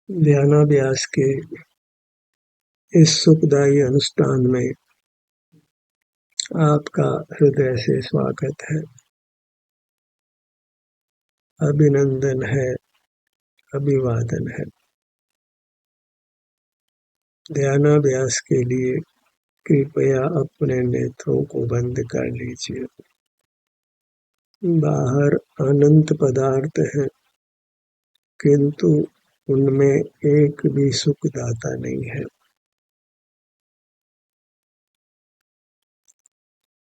ध्यानाभ्यास के इस सुखदायी अनुष्ठान में आपका हृदय से स्वागत है, अभिनंदन है, अभिवादन है। ध्यानाभ्यास के लिए कृपया अपने नेत्रों को बंद कर लीजिए। बाहर अनंत पदार्थ हैं, किंतु उनमें एक भी सुखदाता नहीं है।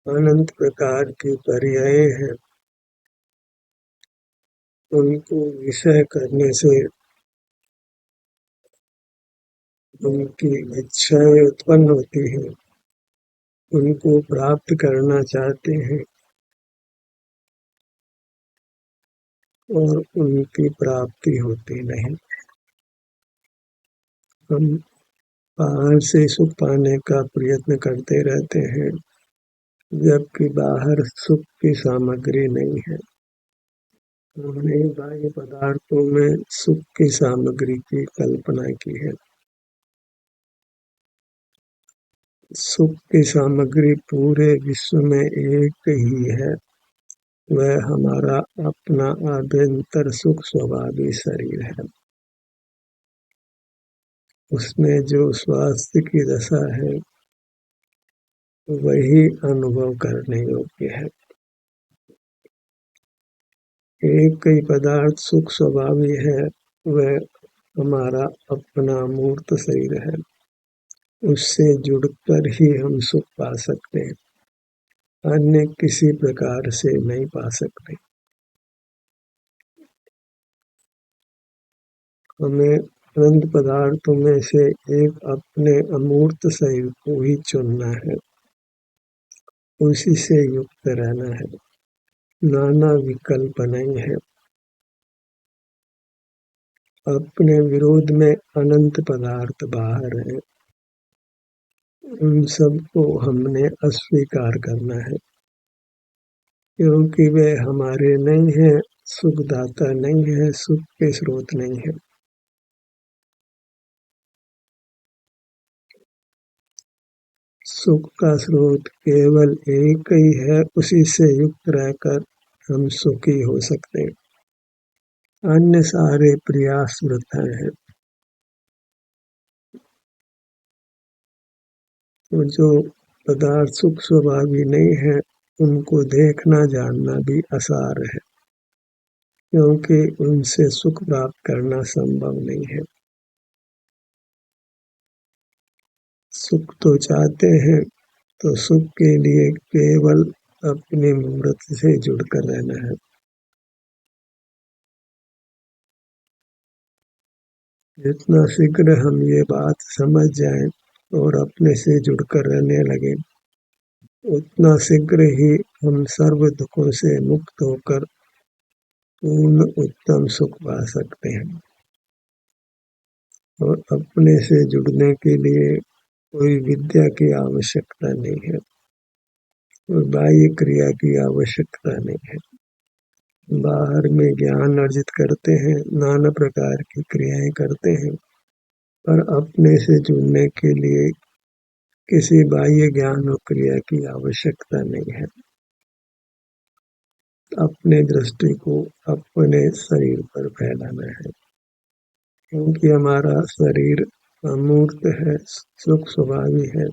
अनंत प्रकार की पर्याय हैं, उनको विषय करने से उनकी इच्छाएं उत्पन्न होती हैं, उनको प्राप्त करना चाहते हैं और उनकी प्राप्ति होती नहीं। हम बाहर से सुख पाने का प्रयत्न करते रहते हैं, जबकि बाहर सुख की सामग्री नहीं है। हमने बाह्य पदार्थों में सुख की सामग्री की कल्पना की है। सुख की सामग्री पूरे विश्व में एक ही है, वह हमारा अपना आभ्यंतर सुख स्वभावी शरीर है। उसमें जो स्वास्थ्य की दशा है वही अनुभव करने योग्य है। एक ही पदार्थ सुख स्वभावी है, वह हमारा अपना मूर्त शरीर है। उससे जुड़कर ही हम सुख पा सकते हैं, अन्य किसी प्रकार से नहीं पा सकते। हमें अनंत पदार्थों में से एक अपने अमूर्त शरीर को ही चुनना है, उसी से युक्त रहना है, नाना विकल्प नहीं है। अपने विरोध में अनंत पदार्थ बाहर है, उन सबको हमने अस्वीकार करना है, क्योंकि वे हमारे नहीं है, सुखदाता नहीं है, सुख के स्रोत नहीं है। सुख का स्रोत केवल एक ही है, उसी से युक्त रहकर हम सुखी हो सकते हैं, अन्य सारे प्रयास वृथा हैं। तो जो पदार्थ सुख स्वभावी नहीं है, उनको देखना जानना भी आसार है, क्योंकि उनसे सुख प्राप्त करना संभव नहीं है। सुख तो चाहते हैं, तो सुख के लिए केवल अपनी मूर्त से जुड़कर रहना है। जितना शीघ्र हम ये बात समझ जाएं और अपने से जुड़कर रहने लगे, उतना शीघ्र ही हम सर्व दुखों से मुक्त होकर पूर्ण उत्तम सुख पा सकते हैं। और अपने से जुड़ने के लिए कोई विद्या की आवश्यकता नहीं है और बाह्य क्रिया की आवश्यकता नहीं है। बाहर में ज्ञान अर्जित करते हैं, नाना प्रकार की क्रियाएं करते हैं, पर अपने से जुड़ने के लिए किसी बाह्य ज्ञान और क्रिया की आवश्यकता नहीं है। अपने दृष्टि को अपने शरीर पर फैलाना है, क्योंकि हमारा शरीर अमूर्त है, सुख स्वभावी है,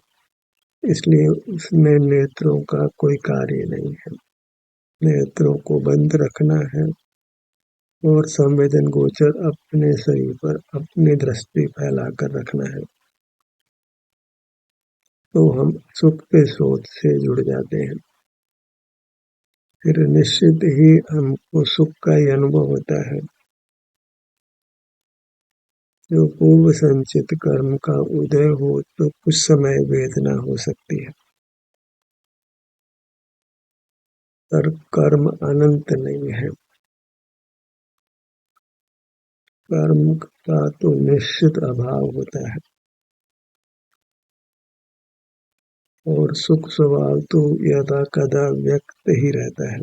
इसलिए उसमें नेत्रों का कोई कार्य नहीं है। नेत्रों को बंद रखना है और संवेदन गोचर अपने शरीर पर अपनी दृष्टि फैलाकर रखना है, तो हम सुख के स्रोत से जुड़ जाते हैं। फिर निश्चित ही हमको सुख का ही अनुभव होता है। जो पूर्व संचित कर्म का उदय हो तो कुछ समय वेदना हो सकती है, पर कर्म अनंत नहीं है। कर्म का तो निश्चित अभाव होता है और सुख स्वभाव तो यदा कदा व्यक्त ही रहता है।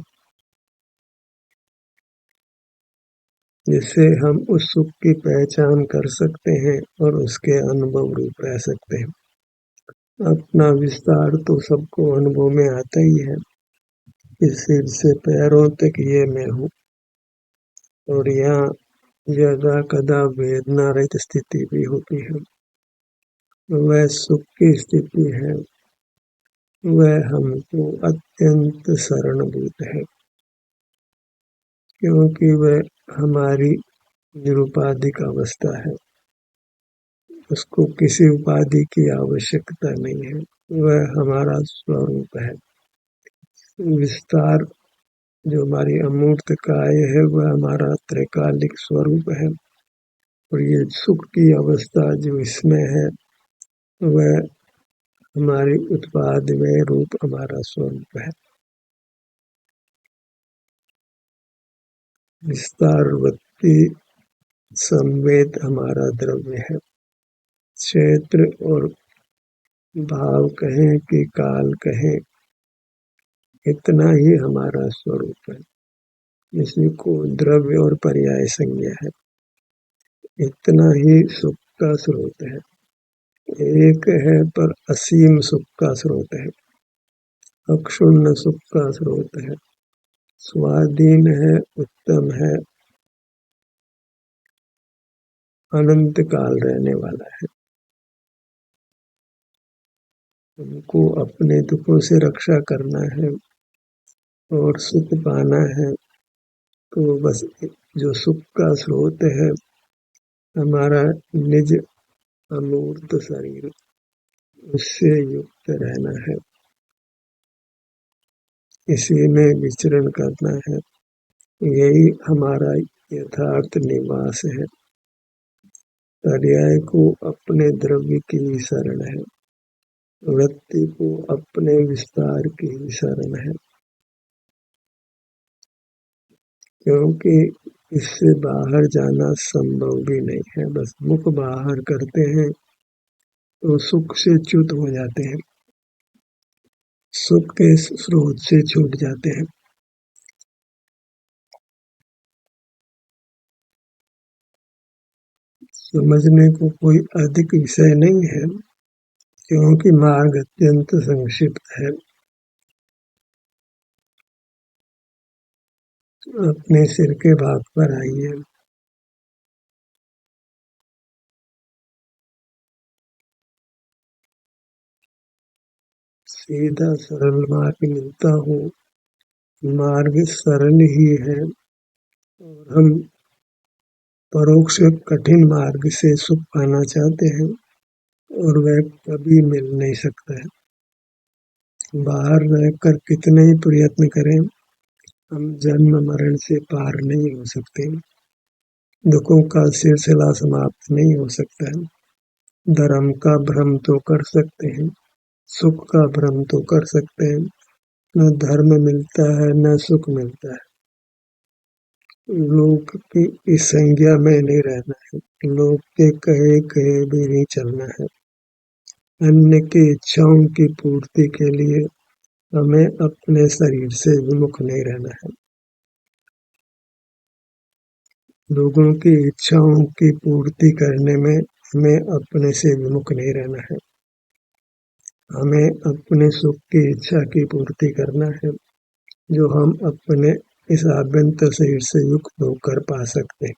जिससे हम उस सुख की पहचान कर सकते हैं और उसके अनुभव रूप रह सकते हैं। अपना विस्तार तो सबको अनुभव में आता ही है कि सिर से पैरों तक ये मैं हूँ, और यहाँ यदा कदा वेदना रहित स्थिति भी होती है। वह सुख की स्थिति है, वह हमको अत्यंत शरणभूत है, क्योंकि वह हमारी निरुपाधिक अवस्था है। उसको किसी उपाधि की आवश्यकता नहीं है, वह हमारा स्वरूप है। विस्तार जो हमारी अमूर्त काय है, वह हमारा त्रैकालिक स्वरूप है, और ये सुख की अवस्था जो इसमें है, वह हमारी उत्पादमय रूप हमारा स्वरूप है। विस्तारवृत्ति संवेद हमारा द्रव्य है। क्षेत्र और भाव कहें कि काल कहें, इतना ही हमारा स्वरूप है। इसी को द्रव्य और पर्याय संज्ञा है। इतना ही सुख का स्रोत है। एक है पर असीम सुख का स्रोत है, अक्षुण्ण सुख का स्रोत है, स्वाधीन है, उत्तम है, अनंत काल रहने वाला है। उनको अपने दुखों से रक्षा करना है और सुख पाना है, तो बस जो सुख का स्रोत है, हमारा निज अमूर्त शरीर, उससे युक्त रहना है, इसी में विचरण करना है। यही हमारा यथार्थ निवास है। पर्याय को अपने द्रव्य की ही शरण है, वृत्ति को अपने विस्तार की ही शरण है, क्योंकि इससे बाहर जाना संभव भी नहीं है। बस मुख बाहर करते हैं तो सुख से च्युत हो जाते हैं, सुख के स्रोत से छूट जाते हैं। समझने को कोई अधिक विषय नहीं है, क्योंकि मार्ग अत्यंत संक्षिप्त है। अपने सिर के भाग पर आइए। सीधा सरल मार्ग मिलता हो, मार्ग सरल ही है, और हम परोक्ष कठिन मार्ग से सुख पाना चाहते हैं, और वह कभी मिल नहीं सकता है। बाहर रहकर कितने ही प्रयत्न करें, हम जन्म मरण से पार नहीं हो सकते। दुखों का सिलसिला समाप्त नहीं हो सकता है। धर्म का भ्रम तो कर सकते हैं, सुख का भ्रम तो कर सकते हैं, न धर्म मिलता है न सुख मिलता है। लोक की इस संज्ञा में नहीं रहना है, लोक के कहे कहे भी नहीं चलना है। अन्य की इच्छाओं की पूर्ति के लिए हमें अपने शरीर से विमुख नहीं रहना है। लोगों की इच्छाओं की पूर्ति करने में हमें अपने से विमुख नहीं रहना है। हमें अपने सुख की इच्छा की पूर्ति करना है, जो हम अपने इस आभ्यंतर शरीर से युक्त होकर पा सकते हैं।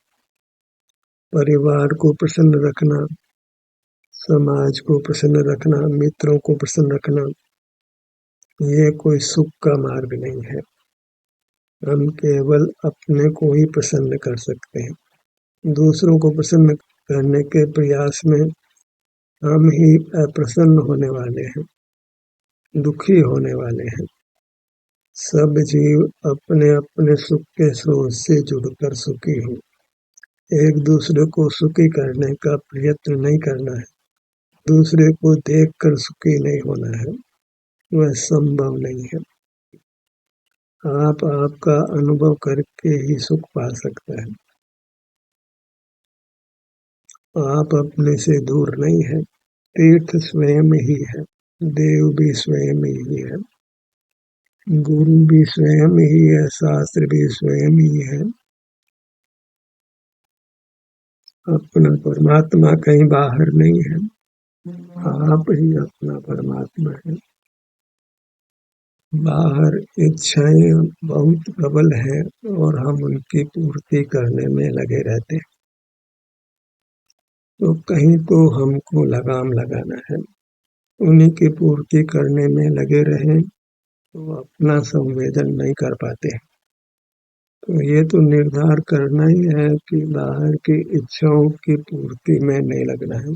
परिवार को प्रसन्न रखना, समाज को प्रसन्न रखना, मित्रों को प्रसन्न रखना, ये कोई सुख का मार्ग नहीं है। हम केवल अपने को ही प्रसन्न कर सकते हैं। दूसरों को प्रसन्न करने के प्रयास में हम ही अप्रसन्न होने वाले हैं, दुखी होने वाले हैं। सब जीव अपने अपने सुख के स्रोत से जुड़कर सुखी हो। एक दूसरे को सुखी करने का प्रयत्न नहीं करना है, दूसरे को देखकर सुखी नहीं होना है, वह संभव नहीं है। आप आपका अनुभव करके ही सुख पा सकते हैं। आप अपने से दूर नहीं है। तीर्थ स्वयं ही है, देव भी स्वयं ही है, गुरु भी स्वयं ही है, शास्त्र भी स्वयं ही है, अपना परमात्मा कहीं बाहर नहीं है, आप ही अपना परमात्मा है। बाहर इच्छाएं बहुत प्रबल है और हम उनकी पूर्ति करने में लगे रहते हैं। तो कहीं तो हमको लगाम लगाना है, उन्हीं की पूर्ति करने में लगे रहें तो अपना संवेदन नहीं कर पाते। तो ये तो निर्धार करना ही है कि बाहर की इच्छाओं की पूर्ति में नहीं लगना है,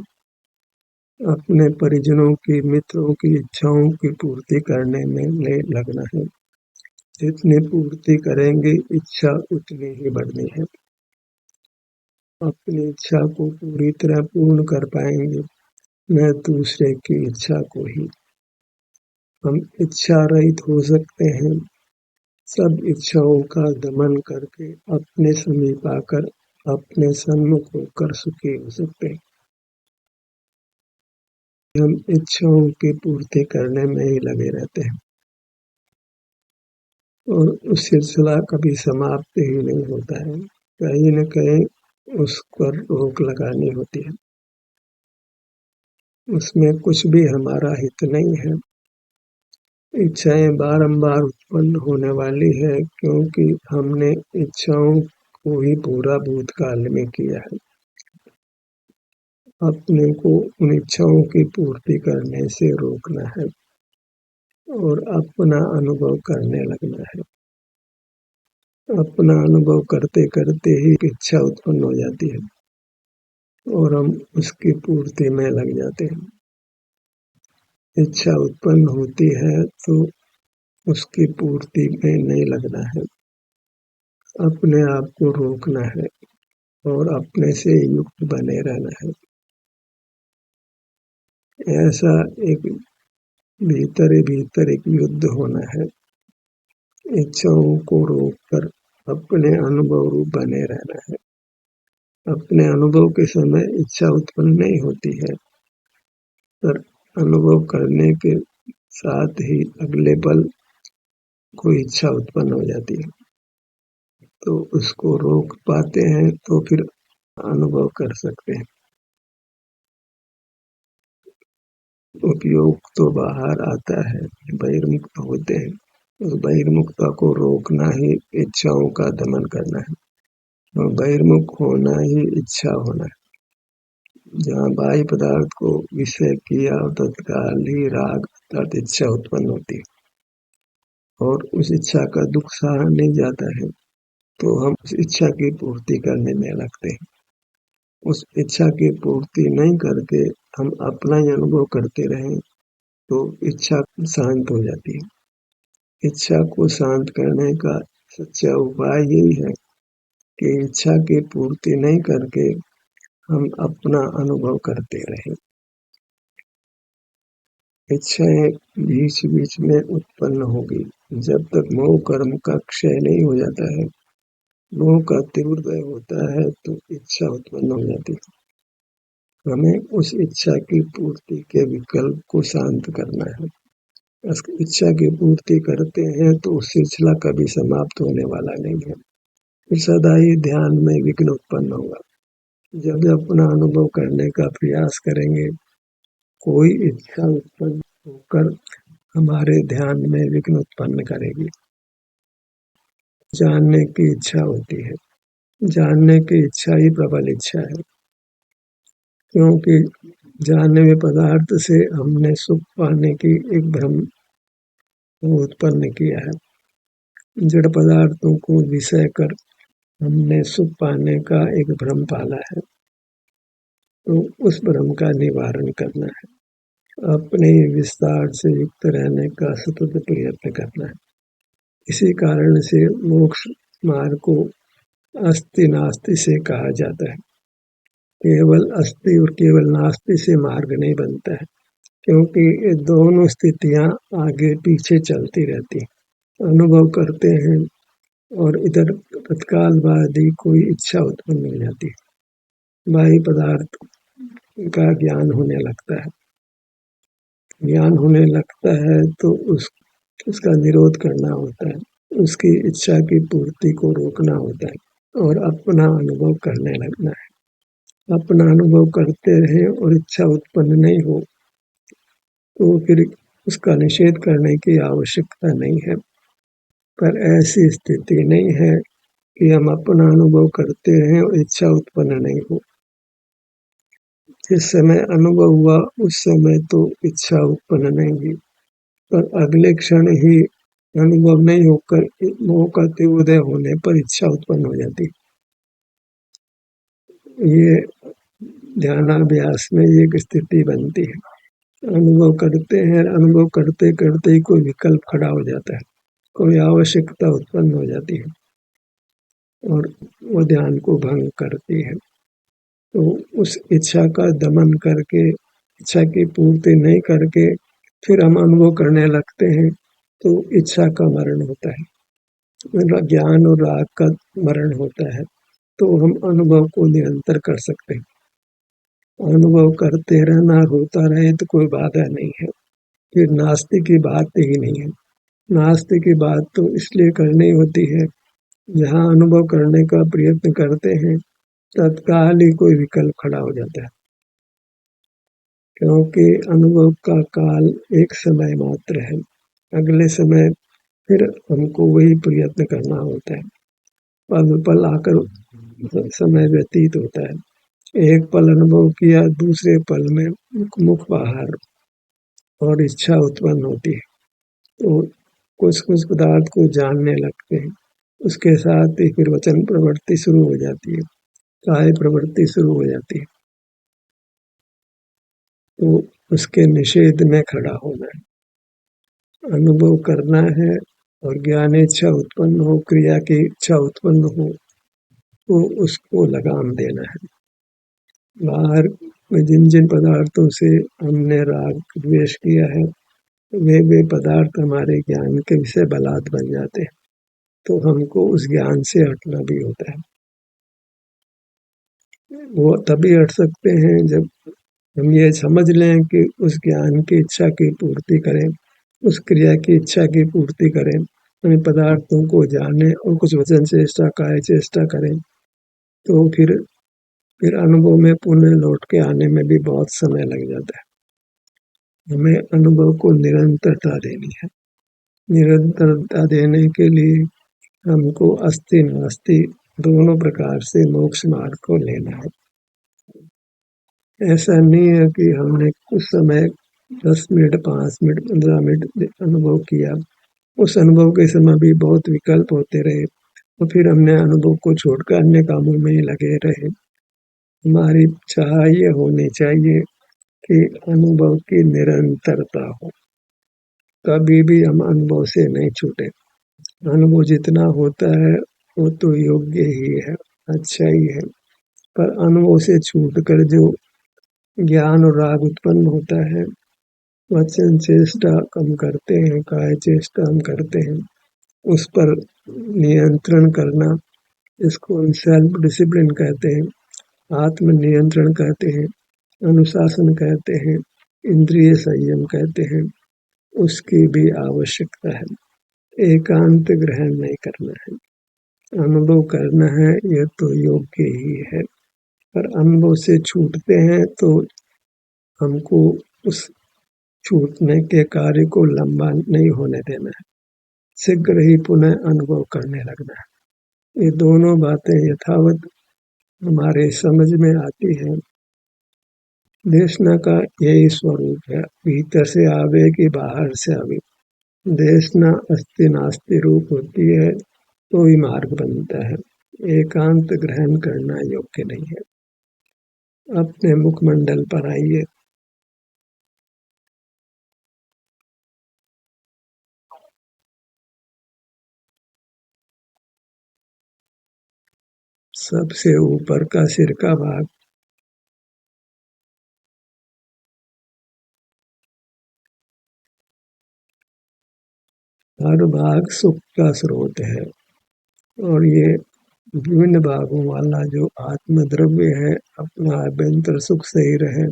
अपने परिजनों की, मित्रों की इच्छाओं की पूर्ति करने में नहीं लगना है। जितनी पूर्ति करेंगे इच्छा उतनी ही बढ़नी है। अपनी इच्छा को पूरी तरह पूर्ण कर पाएंगे, न दूसरे की इच्छा को ही। हम इच्छा रहित हो सकते हैं, सब इच्छाओं का दमन करके अपने समीप आकर अपने सन्मुख होकर सुखी हो सकते हैं। हम इच्छाओं की पूर्ति करने में ही लगे रहते हैं और उस सिलसिला कभी समाप्त ही नहीं होता है, कहीं न कहीं उस पर रोक लगानी होती है। उसमें कुछ भी हमारा हित नहीं है। इच्छाएं बारंबार उत्पन्न होने वाली है क्योंकि हमने इच्छाओं को ही पूरा भूतकाल में किया है। अपने को उन इच्छाओं की पूर्ति करने से रोकना है और अपना अनुभव करने लगना है। अपना अनुभव करते करते ही इच्छा उत्पन्न हो जाती है और हम उसकी पूर्ति में लग जाते हैं। इच्छा उत्पन्न होती है तो उसकी पूर्ति में नहीं लगना है, अपने आप को रोकना है और अपने से युक्त बने रहना है। ऐसा एक भीतर ही भीतर एक युद्ध होना है, इच्छाओं को रोककर अपने अनुभव रूप बने रहना है। अपने अनुभव के समय इच्छा उत्पन्न नहीं होती है, पर अनुभव करने के साथ ही अगले पल कोई इच्छा उत्पन्न हो जाती है, तो उसको रोक पाते हैं तो फिर अनुभव कर सकते हैं। उपयोग तो बाहर आता है, बहिर्मुक्त होते हैं। उस बहिर्मुखता को रोकना ही इच्छाओं का दमन करना है और बहिर्मुख होना ही इच्छा होना है। जहाँ बाह्य पदार्थ को विषय किया तत्काल ही राग अर्थात इच्छा उत्पन्न होती है और उस इच्छा का दुख सहा नहीं जाता है तो हम उस इच्छा की पूर्ति करने में लगते हैं। उस इच्छा की पूर्ति नहीं करके हम अपना ही अनुभव करते रहें तो इच्छा शांत हो जाती है। इच्छा को शांत करने का सच्चा उपाय यही है कि इच्छा की पूर्ति नहीं करके हम अपना अनुभव करते रहें। इच्छाएं बीच बीच में उत्पन्न होगी, जब तक मोह कर्म का क्षय नहीं हो जाता है, मोह का तीव्रोदय होता है तो इच्छा उत्पन्न हो जाती है। हमें उस इच्छा की पूर्ति के विकल्प को शांत करना है। इच्छा की पूर्ति करते हैं तो सिलसिला कभी समाप्त होने वाला नहीं है, फिर सदा ही ध्यान में विघ्न उत्पन्न होगा। जब अपना अनुभव करने का प्रयास करेंगे, कोई इच्छा उत्पन्न होकर हमारे ध्यान में विघ्न उत्पन्न करेगी। जानने की इच्छा होती है, जानने की इच्छा ही प्रबल इच्छा है, क्योंकि जानने में पदार्थ से हमने सुख पाने की एक भ्रम उत्पन्न किया है। जड़ पदार्थों को विषय कर हमने सुख पाने का एक भ्रम पाला है, तो उस भ्रम का निवारण करना है, अपने विस्तार से युक्त रहने का सतत प्रयत्न करना है। इसी कारण से मोक्ष मार्ग को अस्ति नास्ति से कहा जाता है। केवल अस्ति और केवल नास्ति से मार्ग नहीं बनता है, क्योंकि ये दोनों स्थितियां आगे पीछे चलती रहती हैं। अनुभव करते हैं और इधर तत्काल बाद ही कोई इच्छा उत्पन्न हो जाती है, बाह्य पदार्थ का ज्ञान होने लगता है। ज्ञान होने लगता है तो उसका निरोध करना होता है, उसकी इच्छा की पूर्ति को रोकना होता है और अपना अनुभव करने लगना है। अपना अनुभव करते रहें और इच्छा उत्पन्न नहीं हो तो फिर उसका निषेध करने की आवश्यकता नहीं है। पर ऐसी स्थिति नहीं है कि हम अपना अनुभव करते रहें और इच्छा उत्पन्न नहीं हो। जिस समय अनुभव हुआ उस समय तो इच्छा उत्पन्न नहीं हुई, पर अगले क्षण ही अनुभव नहीं होकर मौका के उदय होने पर इच्छा उत्पन्न हो जाती। ये ध्यानाभ्यास में एक स्थिति बनती है। अनुभव करते हैं, अनुभव करते करते ही कोई विकल्प खड़ा हो जाता है, कोई आवश्यकता उत्पन्न हो जाती है और वो ध्यान को भंग करती है। तो उस इच्छा का दमन करके, इच्छा की पूर्ति नहीं करके फिर हम अनुभव करने लगते हैं तो इच्छा का मरण होता है, ज्ञान और राग का मरण होता है। तो हम अनुभव को निरंतर कर सकते हैं। अनुभव करते रहना, होता रहे तो कोई बाधा नहीं है। फिर नास्तिक की बात ही नहीं है। नास्तिक की बात तो इसलिए करनी होती है, जहाँ अनुभव करने का प्रयत्न करते हैं तत्काल ही कोई विकल्प खड़ा हो जाता है, क्योंकि अनुभव का काल एक समय मात्र है। अगले समय फिर हमको वही प्रयत्न करना होता है। पल पल आकर समय व्यतीत होता है। एक पल अनुभव किया, दूसरे पल में मुख बाहर और इच्छा उत्पन्न होती है। तो कुछ कुछ पदार्थ को जानने लगते हैं, उसके साथ ही फिर वचन प्रवृत्ति शुरू हो जाती है, काय प्रवृत्ति शुरू हो जाती है। तो उसके निषेध में खड़ा होना है, अनुभव करना है और ज्ञान इच्छा उत्पन्न हो, क्रिया की इच्छा उत्पन्न हो तो उसको लगाम देना है। बाहर में जिन जिन पदार्थों से हमने राग द्वेष किया है वे पदार्थ हमारे ज्ञान के विषय बलात् बन जाते हैं, तो हमको उस ज्ञान से हटना भी होता है। वो तभी हट सकते हैं जब हम ये समझ लें कि उस ज्ञान की इच्छा की पूर्ति करें, उस क्रिया की इच्छा की पूर्ति करें, उन पदार्थों को जाने और कुछ वचन चेष्टा काय चेष्टा करें, तो फिर अनुभव में पुनः लौट के आने में भी बहुत समय लग जाता है। हमें अनुभव को निरंतरता देनी है। निरंतरता देने के लिए हमको अस्ति नास्ति दोनों प्रकार से मोक्ष मार्ग को लेना है। ऐसा नहीं है कि हमने कुछ समय 10 मिनट, 5 मिनट, 15 मिनट अनुभव किया, उस अनुभव के समय भी बहुत विकल्प होते रहे और फिर हमने अनुभव को छोड़कर अन्य कामों में ही लगे रहे। हमारी चाह ये होनी चाहिए कि अनुभव की निरंतरता हो, कभी भी हम अनुभव से नहीं छूटे। अनुभव जितना होता है वो तो योग्य ही है, अच्छा ही है, पर अनुभव से छूटकर जो ज्ञान और राग उत्पन्न होता है, वचन चेष्टा कम करते हैं, काय चेष्टा हम करते हैं, उस पर नियंत्रण करना, इसको सेल्फ डिसिप्लिन कहते हैं, आत्म नियंत्रण कहते हैं, अनुशासन कहते हैं, इंद्रिय संयम कहते हैं, उसकी भी आवश्यकता है। एकांत ग्रहण नहीं करना है, अनुभव करना है, यह तो योग्य ही है, पर अनुभव से छूटते हैं तो हमको उस छूटने के कार्य को लंबा नहीं होने देना है, शीघ्र ही पुनः अनुभव करने लगना है। ये दोनों बातें यथावत हमारे समझ में आती है। देशना का यही स्वरूप है, भीतर से आवे कि बाहर से आवे। देशना अस्ति नास्ति रूप होती है तो ही मार्ग बनता है। एकांत ग्रहण करना योग्य नहीं है। अपने मुखमंडल पर आइए। सबसे ऊपर का सिर का भाग, हर भाग सुख का स्रोत है और ये विभिन्न भागों वाला जो आत्म द्रव्य है, अपना अभ्यंतर सुख सही रहे,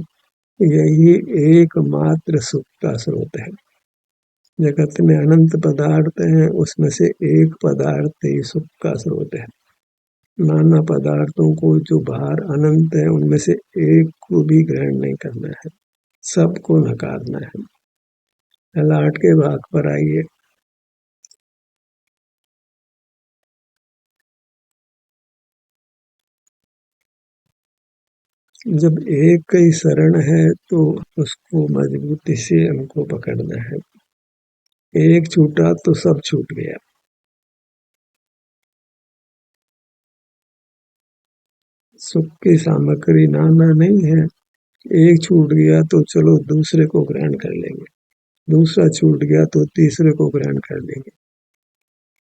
यही एकमात्र सुख का स्रोत है। जगत में अनंत पदार्थ हैं, उसमें से एक पदार्थ ही सुख का स्रोत है। नाना पदार्थों को जो बाहर अनंत है उनमें से एक को भी ग्रहण नहीं करना है, सबको नकारना है। ललाट के भाग पर आइए। जब एक ही शरण है तो उसको मजबूती से हमको पकड़ना है। एक छूटा तो सब छूट गया। सुख की सामग्री नाना नहीं है। एक छूट गया तो चलो दूसरे को ग्रहण कर लेंगे, दूसरा छूट गया तो तीसरे को ग्रहण कर लेंगे।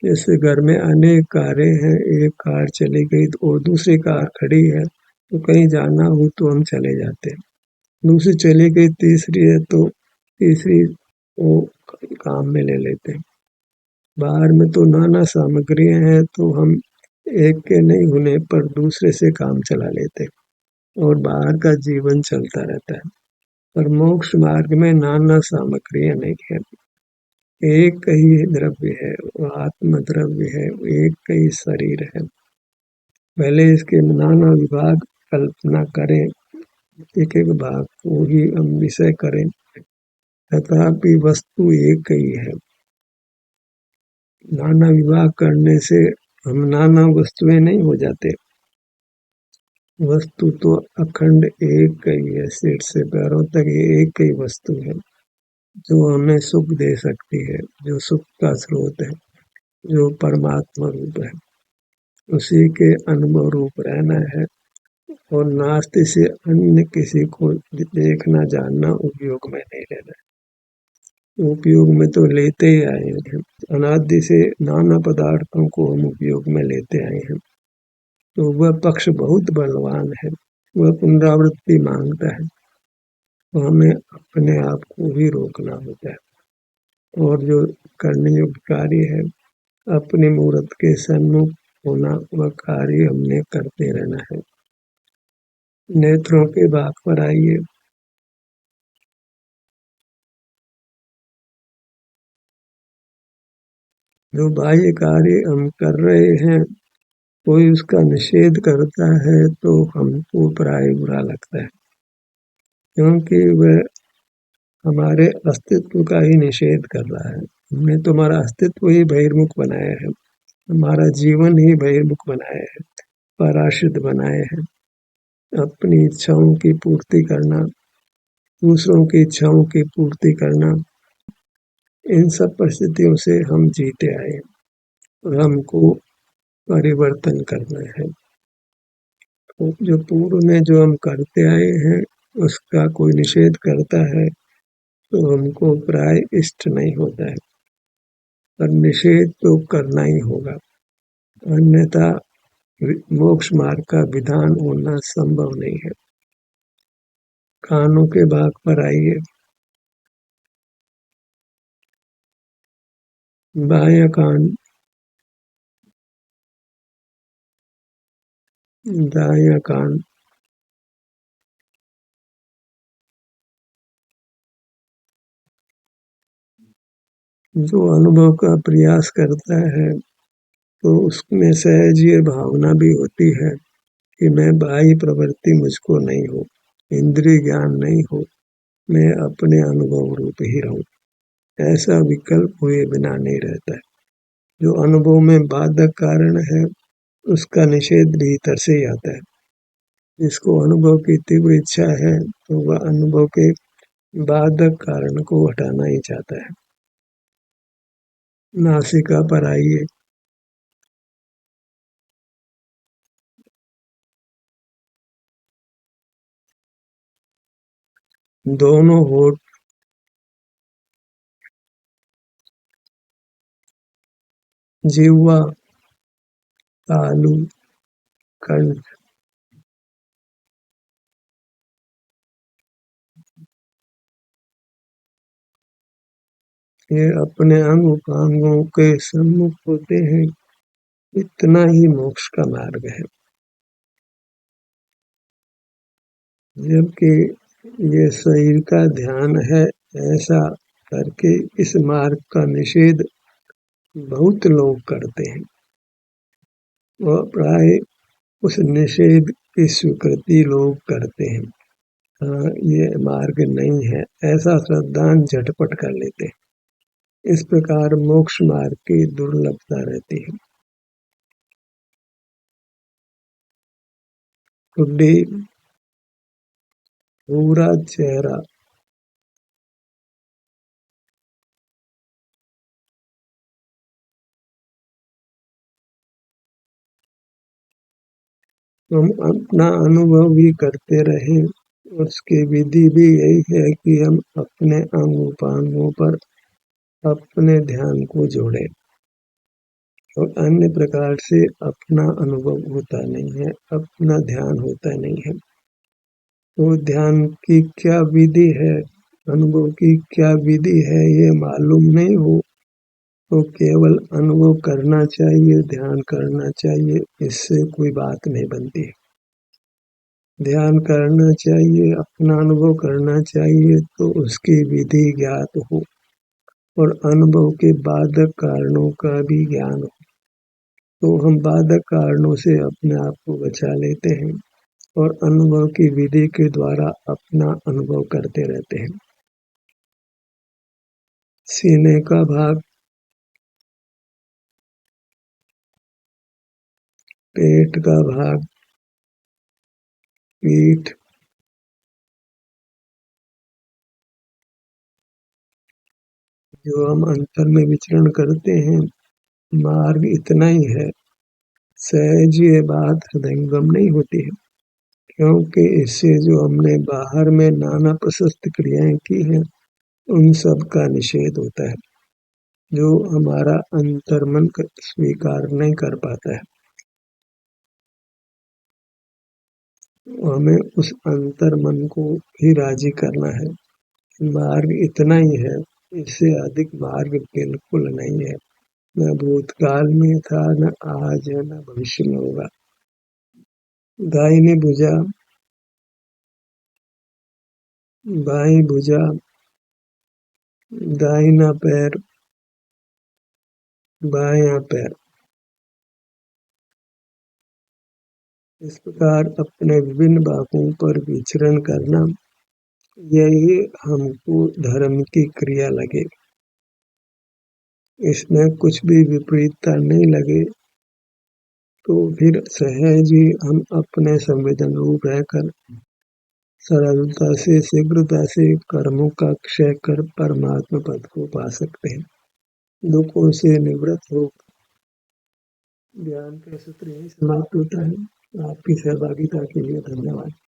जैसे घर में अनेक कारें हैं, एक कार चली गई तो और दूसरी कार खड़ी है, तो कहीं जाना हो तो हम चले जाते हैं। दूसरी चली गई, तीसरी है तो तीसरी वो काम में ले लेते हैं। बाहर में तो नाना सामग्रियां हैं तो हम एक के नहीं होने पर दूसरे से काम चला लेते हैं और बाहर का जीवन चलता रहता है। पर मोक्ष मार्ग में नाना सामग्रियां नहीं है। एक ही द्रव्य है, वो आत्म द्रव्य है, एक ही शरीर है। पहले इसके नाना विभाग कल्पना करें, एक एक भाग को ही हम विषय करें, तथापि वस्तु एक ही है। नाना विभाग करने से हम नाना वस्तुएं नहीं हो जाते। वस्तु तो अखंड एक ही है, सिर से पैरों तक ये एक ही वस्तु है जो हमें सुख दे सकती है, जो सुख का स्रोत है, जो परमात्मा रूप है। उसी के अनुभव रूप रहना है और नास्ति से अन्य किसी को देखना जानना उपयोग में नहीं लेना है। उपयोग में तो लेते ही आए हैं, अनादि से नाना पदार्थों को हम उपयोग में लेते आए हैं। तो वह पक्ष बहुत बलवान है, वह पुनरावृत्ति मांगता है, तो हमें अपने आप को ही रोकना होता है। और जो करने योग्य कार्य है, अपनी मूर्त के सन्मुख होना, वह कार्य हमने करते रहना है। नेत्रों के भाग पर आइए। जो बाह्य कार्य हम कर रहे हैं, कोई उसका निषेध करता है तो हमको प्राय बुरा लगता है, क्योंकि वह हमारे अस्तित्व का ही निषेध कर रहा है। हमने तो हमारा अस्तित्व ही बहिर्मुख बनाया है, हमारा जीवन ही बहिर्मुख बनाया है, पराश्रित बनाए हैं। अपनी इच्छाओं की पूर्ति करना, दूसरों की इच्छाओं की पूर्ति करना, इन सब परिस्थितियों से हम जीते आए हैं और हमको परिवर्तन करना है। तो जो पूर्व में जो हम करते आए हैं उसका कोई निषेध करता है तो हमको प्राय इष्ट नहीं होता है, पर निषेध तो करना ही होगा, अन्यथा मोक्ष मार्ग का विधान होना संभव नहीं है। कानों के भाग पर आइए। बायां कान, दायां कान, जो अनुभव का प्रयास करता है तो उसमें सहज ये भावना भी होती है कि मैं बाह्य प्रवृत्ति मुझको नहीं हो, इंद्रिय ज्ञान नहीं हो, मैं अपने अनुभव रूप ही रहूं। ऐसा विकल्प हुए बिना नहीं रहता है। जो अनुभव में बाधक कारण है उसका निषेध भीतर से ही आता है। जिसको अनुभव की तीव्र इच्छा है तो वह अनुभव के बाधक कारण को हटाना ही चाहता है। नासिका पर आइए। दोनों होठ, जिह्वा, तालु, कंठ, ये अपने अंग उपांगों के सम्मुख होते हैं। इतना ही मोक्ष का मार्ग है। जबकि ये शरीर का ध्यान है, ऐसा करके इस मार्ग का निषेध बहुत लोग करते हैं। वह प्राय उस निषेध की स्वीकृति लोग करते हैं। हाँ, ये मार्ग नहीं है, ऐसा श्रद्धांत झटपट कर लेते हैं। इस प्रकार मोक्ष मार्ग की दुर्लभता रहती है। बुढ़ी पूरा चेहरा हम अपना अनुभव भी करते रहें। उसकी विधि भी यही है कि हम अपने अंग उपांगों पर अपने ध्यान को जोड़ें और अन्य प्रकार से अपना अनुभव होता नहीं है, अपना ध्यान होता नहीं है। तो ध्यान की क्या विधि है, अनुभव की क्या विधि है, ये मालूम नहीं हो तो केवल अनुभव करना चाहिए, ध्यान करना चाहिए, इससे कोई बात नहीं बनती। ध्यान करना चाहिए, अपना अनुभव करना चाहिए तो उसकी विधि ज्ञात हो और अनुभव के बाधक कारणों का भी ज्ञान हो, तो हम बाधक कारणों से अपने आप को बचा लेते हैं और अनुभव की विधि के द्वारा अपना अनुभव करते रहते हैं। सीने का भाग, पेट का भाग, पीठ, जो हम अंतर में विचरण करते हैं, मार्ग इतना ही है। सहज ये बात हृदयंगम नहीं होती है, क्योंकि इससे जो हमने बाहर में नाना प्रशस्त क्रियाएं की हैं, उन सब का निषेध होता है, जो हमारा अंतर्मन स्वीकार नहीं कर पाता है। हमें उस अंतर्मन को भी राजी करना है। मार्ग इतना ही है, इससे अधिक मार्ग बिल्कुल नहीं है। न भूतकाल में था, न आज है, न भविष्य में होगा। दाहिनी भुजा, बाईं भुजा, दाहिना पैर, बायां पैर, इस प्रकार अपने विभिन्न भागों पर विचरण करना, यही हमको धर्म की क्रिया लगे। इसमें कुछ भी विपरीतता नहीं लगे तो फिर सहज ही हम अपने संवेदन रूप रहकर सरलता से, शीघ्रता से कर्मों का क्षय कर परमात्मा पद को पा सकते हैं। दुखों से निवृत्त हो। ज्ञान का सत्र यही समाप्त होता है। आपकी सहभागिता के लिए धन्यवाद।